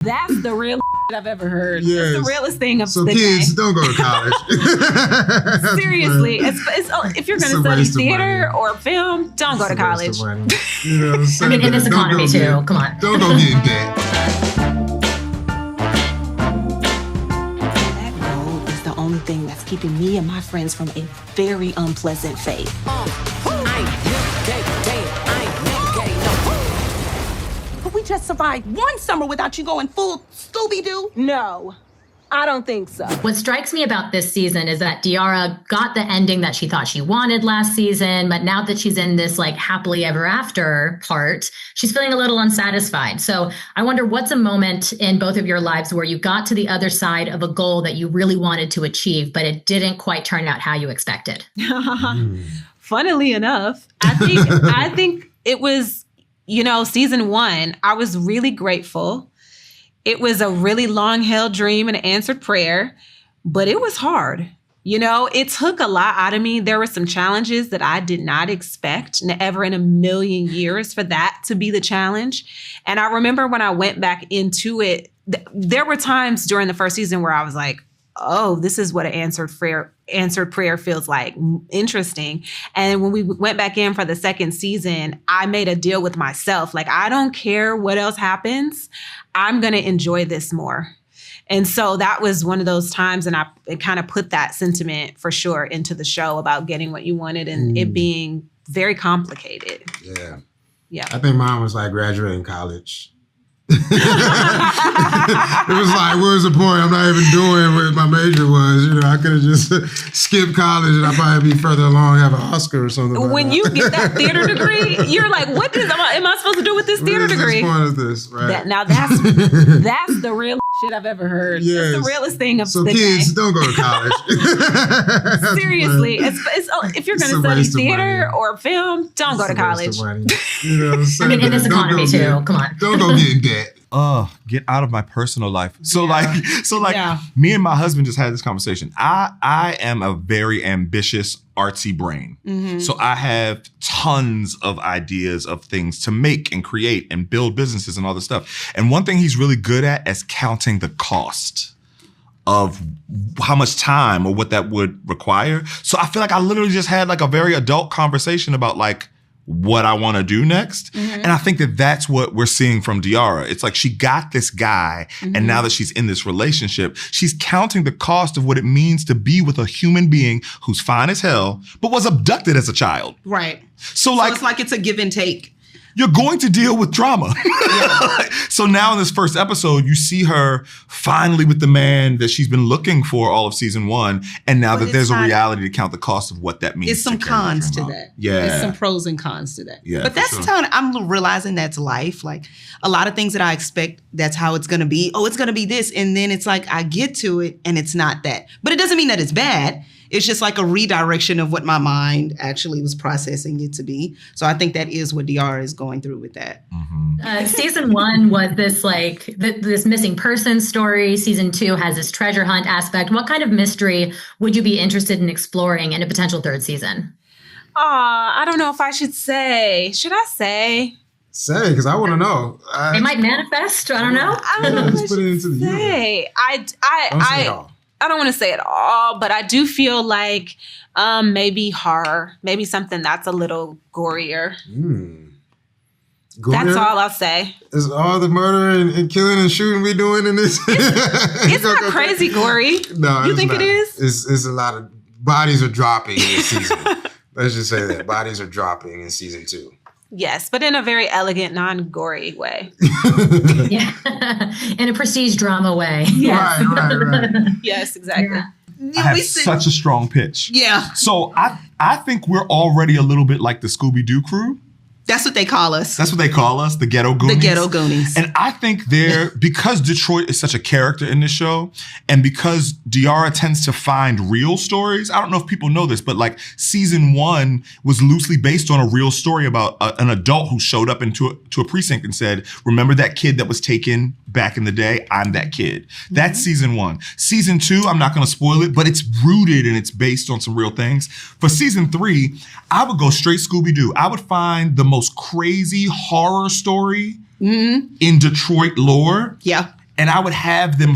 That's the real I've ever heard. Yes. That's the realest thing of so the kids, day. don't go to college. Seriously, if you're going to study theater money. or film, don't go to college. You know what I'm saying? I mean, in this economy too. Come on. Don't go get in debt. That goal is the only thing that's keeping me and my friends from a very unpleasant fate. But we just survived one summer without you going full Scooby-Doo. No, I don't think so. What strikes me about this season is that DIARRA got the ending that she thought she wanted last season, but now that she's in this like happily ever after part, she's feeling a little unsatisfied. So I wonder, what's a moment in both of your lives where you got to the other side of a goal that you really wanted to achieve, but it didn't quite turn out how you expected? Funnily enough, I think it was, season 1. I was really grateful. It was a really long-held dream and an answered prayer, but it was hard. It took a lot out of me. There were some challenges that I did not expect ever in a million years for that to be the challenge. And I remember when I went back into it, there were times during the first season where I was like, oh, this is what an answered prayer feels like. Interesting. And when we went back in for the second season, I made a deal with myself. Like, I don't care what else happens. I'm going to enjoy this more. And so that was one of those times, and it kind of put that sentiment for sure into the show about getting what you wanted and it being very complicated. Yeah. I think mine was like graduating college. It was like, where's the point? I'm not even doing what my major was. I could have just skipped college and I'd probably be further along, have an Oscar or something. When you get that theater degree, you're like, am I supposed to do with this theater degree? What is this? Right. That's the real shit I've ever heard. Yes. That's the realest thing of so the kids, day. don't go to college. Seriously, if you're going to study theater or film, don't go to college. You know what I'm saying? I mean, in this economy too. Come on. Don't go get in debt. Get out of my personal life. So Yeah. me and my husband just had this conversation. I am a very ambitious, artsy brain. So I have tons of ideas of things to make and create and build businesses and all this stuff. And one thing he's really good at is counting the cost of how much time or what that would require. So I feel like I literally just had like a very adult conversation about like what I want to do next. And I think that that's what we're seeing from DIARRA. It's like she got this guy, and now that she's in this relationship, she's counting the cost of what it means to be with a human being who's fine as hell, but was abducted as a child. Right. So it's like it's a give and take. You're going to deal with drama. So now in this first episode, you see her finally with the man that she's been looking for all of season 1. And now that there's a reality to count the cost of what that means. It's some cons to that. Yeah. There's some pros and cons to that. Yeah, but that's sure. how I'm realizing that's life. Like a lot of things that I expect, that's how it's going to be. Oh, it's going to be this. And then it's like I get to it and it's not that. But it doesn't mean that it's bad. It's just like a redirection of what my mind actually was processing it to be. So I think that is what DIARRA is going through with that. Season 1 was this like this missing person story. Season 2 has this treasure hunt aspect. What kind of mystery would you be interested in exploring in a potential third season? I don't know if I should say. Should I say? Say, because I want to know. It might manifest. I don't know. I don't know if I Just put it into the say. Don't say it all. I don't want to say it all, but I do feel like maybe horror, maybe something that's a little gorier. That's all I'll say. Is all the murder and killing and shooting we doing in this? It's not crazy gory. No, you think not. it is? It's a lot of bodies are dropping in this season. Let's just say that bodies are dropping in season 2. Yes, but in a very elegant, non-gory way. Yeah, in a prestige drama way. Yes. Right. Yes, exactly. Yeah. I have such a strong pitch. Yeah. So I think we're already a little bit like the Scooby-Doo crew. That's what they call us. That's what they call us, the Ghetto Goonies. The Ghetto Goonies. And I think because Detroit is such a character in this show, and because DIARRA tends to find real stories, I don't know if people know this, but like season 1 was loosely based on a real story about an adult who showed up into a precinct and said, remember that kid that was taken back in the day? I'm that kid. That's season 1. Season 2, I'm not going to spoil it, but it's rooted and it's based on some real things. For season 3, I would go straight Scooby-Doo. I would find the most crazy horror story in Detroit lore. Yeah. and I would have them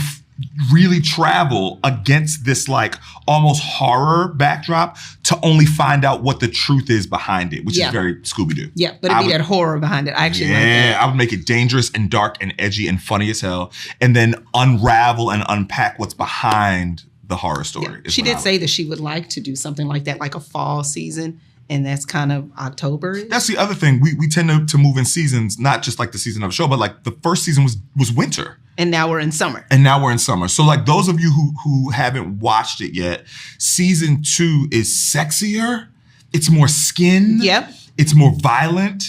really travel against this like almost horror backdrop to only find out what the truth is behind it, which is very Scooby-Doo. Yeah, but it'd be that horror behind it. I actually like that. I would make it dangerous and dark and edgy and funny as hell, and then unravel and unpack what's behind the horror story. Yeah. She did say that she would like to do something like that, like a fall season. And that's kind of October. That's the other thing. We tend to move in seasons, not just like the season of a show, but like the first season was winter. And now we're in summer. So like those of you who haven't watched it yet, season 2 is sexier. It's more skin. Yep. It's more violent,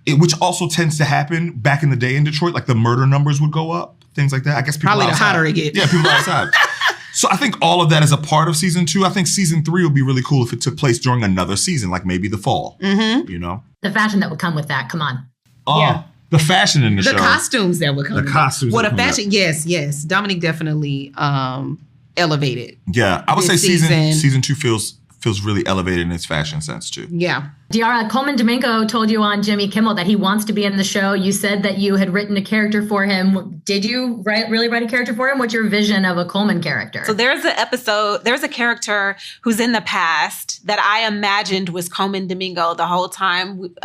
which also tends to happen back in the day in Detroit. Like the murder numbers would go up, things like that. I guess people probably outside. The hotter it gets. Yeah, people outside. So I think all of that is a part of season 2. I think season 3 would be really cool if it took place during another season, like maybe the fall. Mm-hmm. You know, the fashion that would come with that. Come on. Oh, yeah. The fashion in the show. The costumes that would come. The costumes. Well, the fashion. Yes. Dominique definitely elevated. Yeah, I would say season 2 feels really elevated in its fashion sense too. Yeah. DIARRA, Coleman Domingo told you on Jimmy Kimmel that he wants to be in the show. You said that you had written a character for him. Did you really write a character for him? What's your vision of a Coleman character? So there's a character who's in the past that I imagined was Coleman Domingo the whole time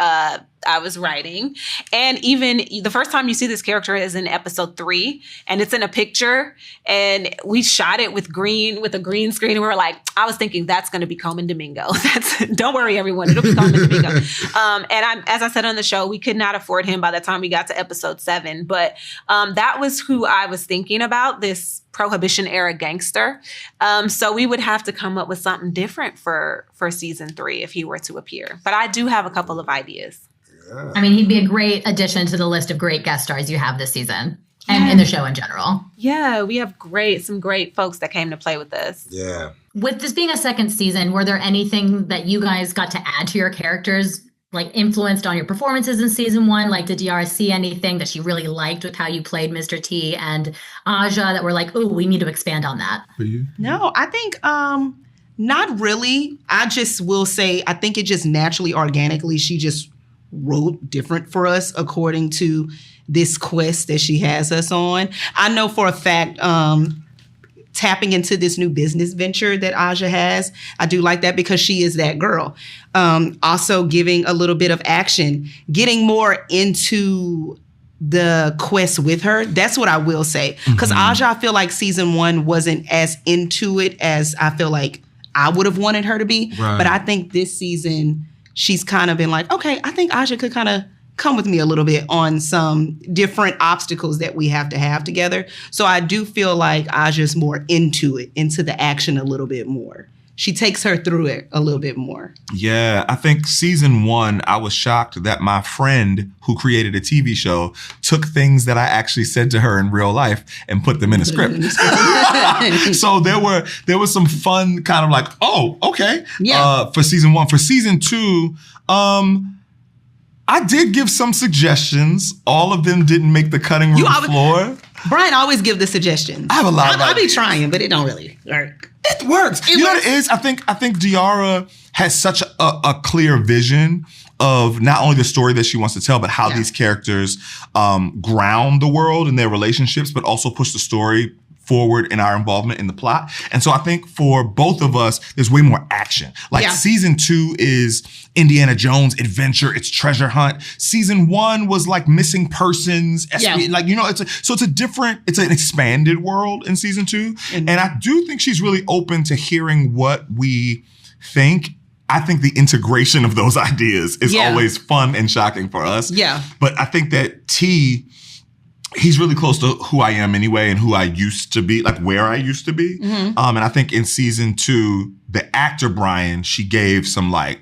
I was writing. And even the first time you see this character is in episode 3, and it's in a picture, and we shot it with a green screen, and we were like, I was thinking that's going to be Coleman Domingo. Don't worry, everyone, it'll be Coleman Domingo. And as I said on the show, we could not afford him by the time we got to episode 7, but that was who I was thinking about, this Prohibition era gangster. So we would have to come up with something different for season 3 if he were to appear. But I do have a couple of ideas. I mean, he'd be a great addition to the list of great guest stars you have this season and in the show in general. Yeah, we have some great folks that came to play with us. Yeah. With this being a second season, were there anything that you guys got to add to your characters, like influenced on your performances in season 1? Like, did DIARRA see anything that she really liked with how you played Mr. T and Aja that were like, oh, we need to expand on that? For you? No, I think not really. I just will say, I think it just naturally, organically, she just wrote different for us according to this quest that she has us on. I know for a fact, tapping into this new business venture that Aja has, I do like that because she is that girl. Also giving a little bit of action, getting more into the quest with her. That's what I will say. Because Aja, I feel like season 1 wasn't as into it as I feel like I would have wanted her to be. Right. But I think this season, she's kind of been like, okay, I think Aja could kind of come with me a little bit on some different obstacles that we have to have together. So I do feel like Aja's more into the action a little bit more. She takes her through it a little bit more. Yeah, I think season 1, I was shocked that my friend who created a TV show took things that I actually said to her in real life and put them in a script. So there was some fun kind of like, oh, okay. Yeah. For season 1. For season 2, I did give some suggestions. All of them didn't make the cutting room floor. Brian always give the suggestions. I have a lot. I'll be trying, but it don't really work. It works. You know what it is? I think DIARRA has such a clear vision of not only the story that she wants to tell, but how these characters ground the world and their relationships, but also push the story forward in our involvement in the plot. And so I think for both of us, there's way more action. Like season 2 is Indiana Jones adventure, it's treasure hunt. Season 1 was like missing persons, like, you know, it's an expanded world in season 2. And I do think she's really open to hearing what we think. I think the integration of those ideas is always fun and shocking for us. Yeah. But I think that he's really close to who I am anyway and who I used to be, like where I used to be. And I think in season 2, the actor Brian, she gave some grit.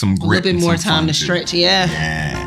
A little bit more time to stretch, yeah.